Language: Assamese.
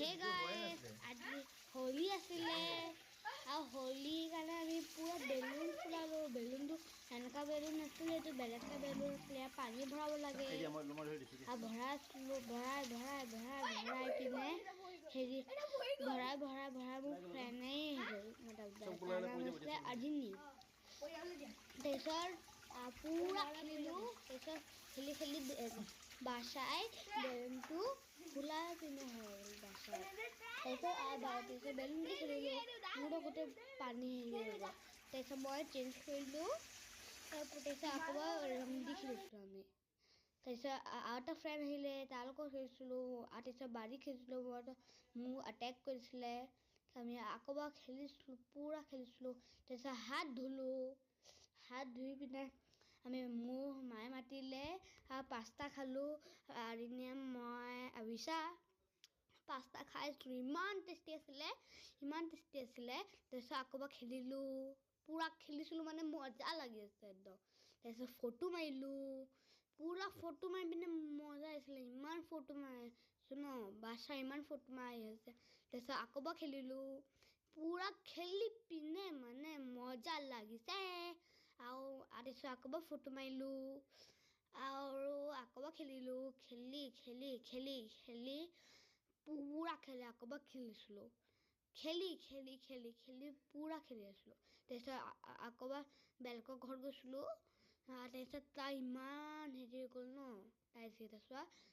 हे गाइस आज होली आছিলে আৰু होली কাৰণে আমি পুৰা বেলুন ফুলালো বেলুনটো এনেকা বেলুন আছিলে তো বেলেগটা বেলুন আছিলে পানী ভৰাব লাগে আৰু ভৰাই কিনে হেৰি ভৰাই মোৰ ফ্ৰেণ্ডে মানে আজিনি তাৰপিছত পুৰা খেলিলো তাৰপিছত খেলি বাসায় বেলুনটো ফুলা পিনে হ'ল বাসায় তাৰপিছত বেলুনটো খেলিলো মোৰ গোটে পানী হেৰি তাৰপিছত মই চেঞ্জ কৰিলো তাৰপিছত আকৌ ৰং দি খেলিছিলোঁ আমি তাৰপিছত আৰু এটা ফ্ৰেণ্ড আহিলে তাৰ লগত খেলিছিলোঁ আৰু তাৰপিছত বাৰী খেলিছিলোঁ মোক এটেক কৰিছিলে আমি আকৌ খেলিছিলোঁ পুৰা খেলিছিলোঁ তাৰপিছত হাত ধুই পিনে আমি মোৰ মায়ে মাতিলে পাস্তা খালোঁ আৰিনে মই আবিশা পাস্তা খাইছিলোঁ ইমান টেষ্টি আছিলে তাৰপিছত আকৌ খেলিলোঁ পুৰা খেলিছিলোঁ মানে মজা লাগি আছে একদম তাৰপিছত ফটো মাৰিলোঁ পুৰা ফটো মাৰি পিনে মজা আহিছিলে ইমান ফটো মাৰিছোঁ ন বাদশা ইমান ফটো মাৰি আছে তাৰপিছত আকৌ খেলিলোঁ পুৰা খেলি পিনে মানে মজা লাগিছে আৰু তাৰপিছত আকৌ ফটো মাৰিলোঁ আৰু আকৌ খেলিলোঁ খেলি পুৰা খেলি আকৌ খেলিছিলোঁ খেলি পুৰা খেলি আছিলোঁ তাৰপিছত আকৌ বেলেগৰ ঘৰত গৈছিলোঁ তাৰপিছত তাই ইমান হেৰি গ'ল ন তাৰপিছত